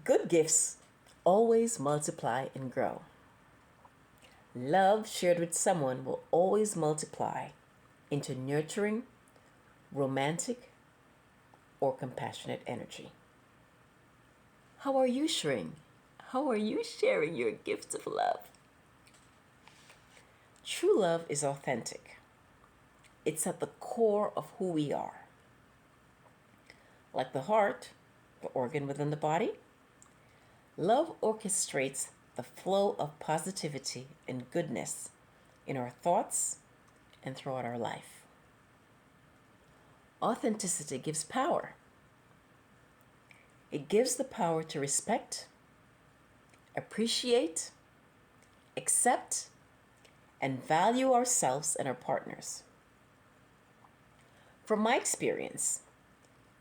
Good gifts always multiply and grow. Love shared with someone will always multiply into nurturing, romantic, or compassionate energy. How are you sharing? How are you sharing your gift of love? True love is authentic. It's at the core of who we are. Like the heart, the organ within the body, love orchestrates the flow of positivity and goodness in our thoughts and throughout our life. Authenticity gives power. It gives the power to respect, appreciate, accept, and value ourselves and our partners. From my experience,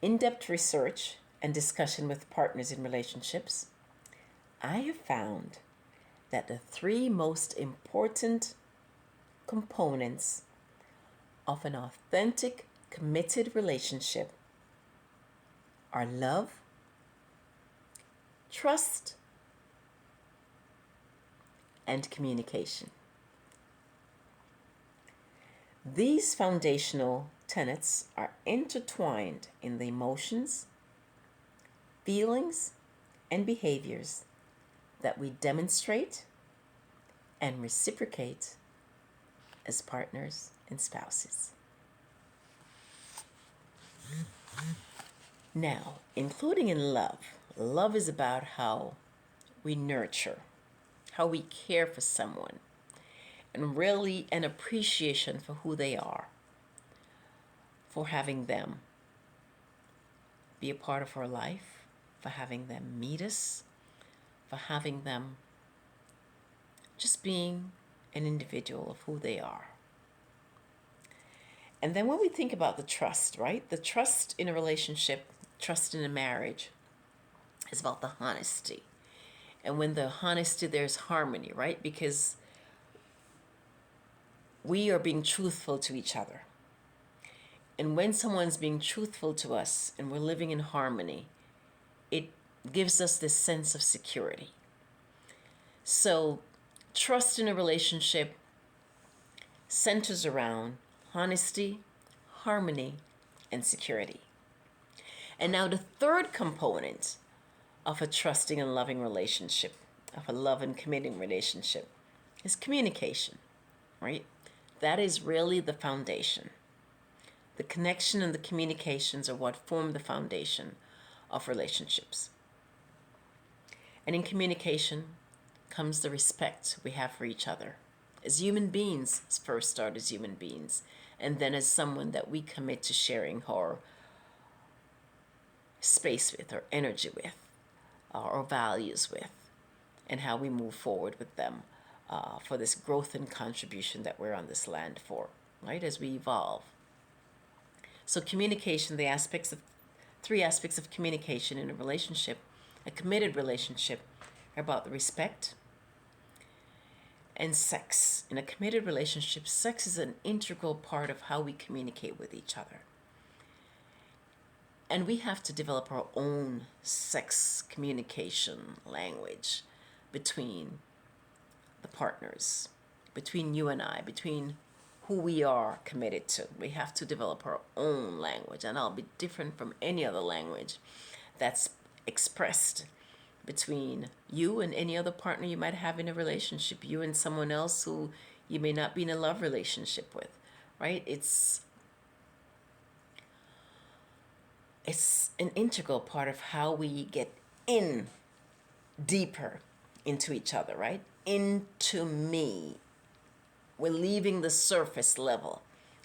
in-depth research and discussion with partners in relationships, I have found that the three most important components of an authentic, committed relationship are love, trust, and communication. These foundational tenets are intertwined in the emotions, feelings, and behaviors that we demonstrate and reciprocate as partners and spouses. Now, including in love, love is about how we nurture, how we care for someone, and really an appreciation for who they are, for having them be a part of our life, for having them meet us, for having them just being an individual of who they are. And then when we think about the trust, right? The trust in a relationship, trust in a marriage is about the honesty. And when the honesty, there's harmony, right? Because we are being truthful to each other. And when someone's being truthful to us and we're living in harmony, it gives us this sense of security. So trust in a relationship centers around honesty, harmony, and security. And now the third component of a trusting and loving relationship, of a love and committing relationship, is communication, right? That is really the foundation. The connection and the communications are what form the foundation of relationships. And in communication comes the respect we have for each other. As human beings, first start as human beings, and then as someone that we commit to sharing our space with, or energy with, or values with, and how we move forward with them for this growth and contribution that we're on this land for, right, as we evolve. So communication, three aspects of communication in a relationship, a committed relationship, are about the respect and sex. In a committed relationship, sex is an integral part of how we communicate with each other. And we have to develop our own sex communication language between the partners, between you and I, between who we are committed to. We have to develop our own language, and it'll be different from any other language that's expressed between you and any other partner you might have in a relationship, you and someone else who you may not be in a love relationship with, right? It's an integral part of how we get in deeper into each other, right? Into me. We're leaving the surface level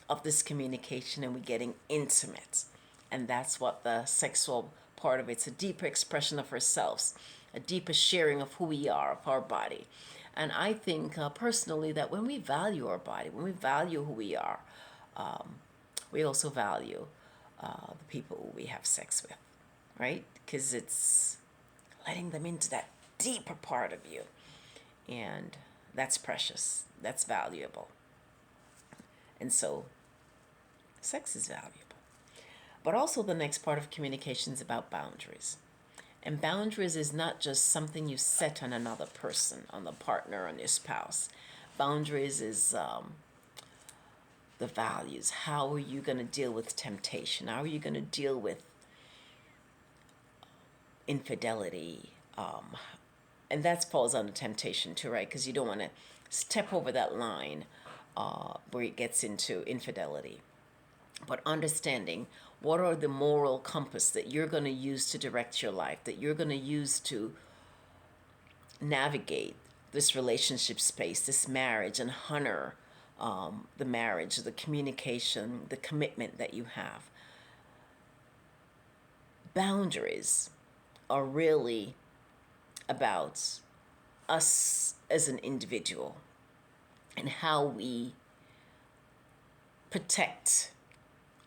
of this communication and we're getting intimate. And that's what the sexual part of it's a deeper expression of ourselves, a deeper sharing of who we are, of our body. And I think personally that when we value our body, when we value who we are, we also value the people who we have sex with, right? Because it's letting them into that deeper part of you. And that's precious. That's valuable. And so sex is valuable. But also the next part of communication is about boundaries. And boundaries is not just something you set on another person, on the partner, on your spouse. Boundaries is the values. How are you going to deal with temptation? How are you going to deal with infidelity? And that falls under temptation too, right? Because you don't want to step over that line where it gets into infidelity. But understanding what are the moral compass that you're going to use to direct your life, that you're going to use to navigate this relationship space, this marriage, and honor the marriage, the communication, the commitment that you have. Boundaries are really about us as an individual and how we protect,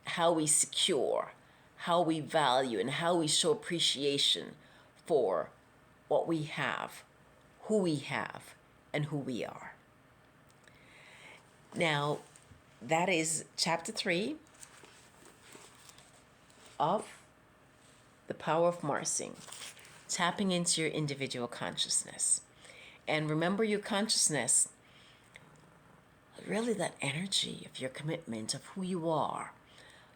how we secure, how we value, and how we show appreciation for what we have, who we have, and who we are. Now, that is chapter 3 of The Power of Marrsing, tapping into your individual consciousness. And remember, your consciousness, really that energy of your commitment, of who you are,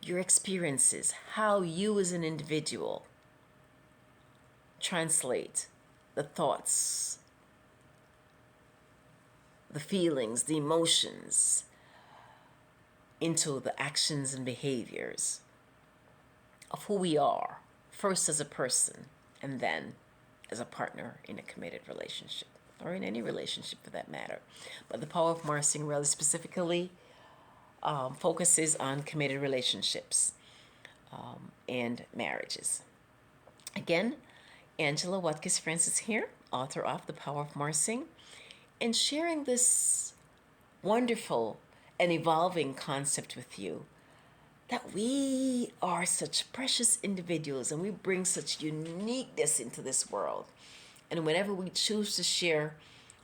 your experiences, how you as an individual translate the thoughts, the feelings, the emotions into the actions and behaviors of who we are, first as a person and then as a partner in a committed relationship, or in any relationship for that matter. But the Power of Marrsing really specifically focuses on committed relationships and marriages. Again, Angella Watkis Francis here, author of The Power of Marrsing, and sharing this wonderful and evolving concept with you, that we are such precious individuals and we bring such uniqueness into this world. And whenever we choose to share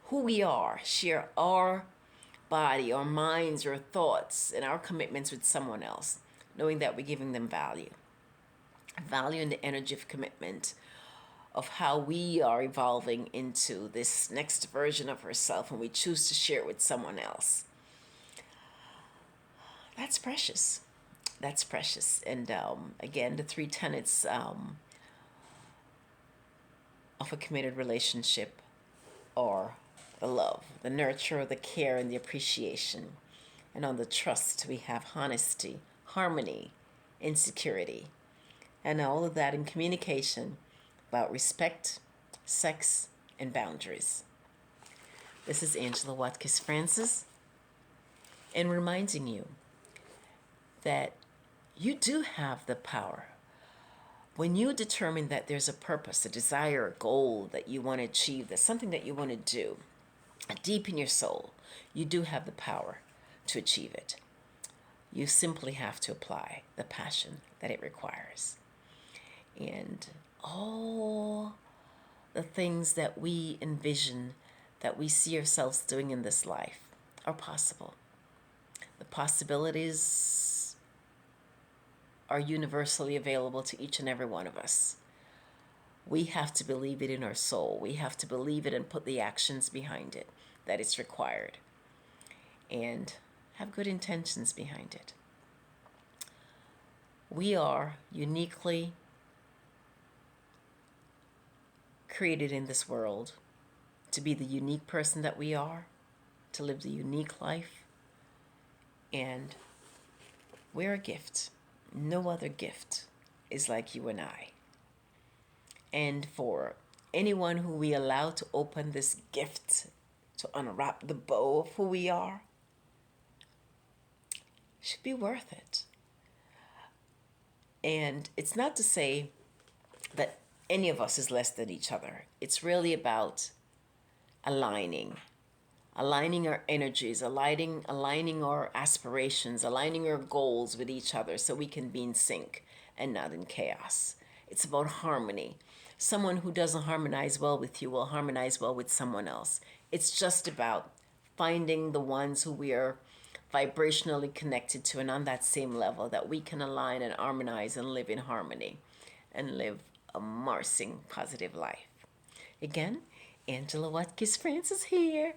who we are, share our body, our minds, our thoughts, and our commitments with someone else, knowing that we're giving them value. Value in the energy of commitment, of how we are evolving into this next version of ourselves when we choose to share it with someone else. That's precious. That's precious. And again, the 3 tenets of a committed relationship are the love, the nurture, the care, and the appreciation. And on the trust, we have honesty, harmony, insecurity, and all of that in communication about respect, sex, and boundaries. This is Angella Watkis Francis, and reminding you that you do have the power. When you determine that there's a purpose, a desire, a goal that you want to achieve, that's something that you want to do, deep in your soul, you do have the power to achieve it. You simply have to apply the passion that it requires. And all the things that we envision, that we see ourselves doing in this life, are possible. The possibilities are universally available to each and every one of us. We have to believe it in our soul. We have to believe it and put the actions behind it that it's required, and have good intentions behind it. We are uniquely created in this world to be the unique person that we are, to live the unique life, and we're a gift. No other gift is like you and I. And for anyone who we allow to open this gift, to unwrap the bow of who we are, should be worth it. And it's not to say that any of us is less than each other. It's really about aligning our energies, aligning our aspirations, aligning our goals with each other so we can be in sync and not in chaos. It's about harmony. Someone who doesn't harmonize well with you will harmonize well with someone else. It's just about finding the ones who we are vibrationally connected to and on that same level, that we can align and harmonize and live in harmony and live a Marrsing positive life. Again, Angela Watkis Francis here,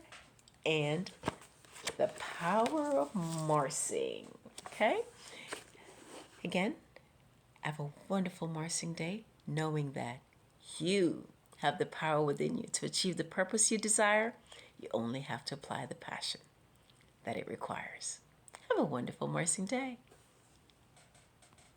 and the Power of Marrsing. Okay? Again, have a wonderful Marrsing day, knowing that you have the power within you to achieve the purpose you desire. You only have to apply the passion that it requires. Have a wonderful Marrsing day.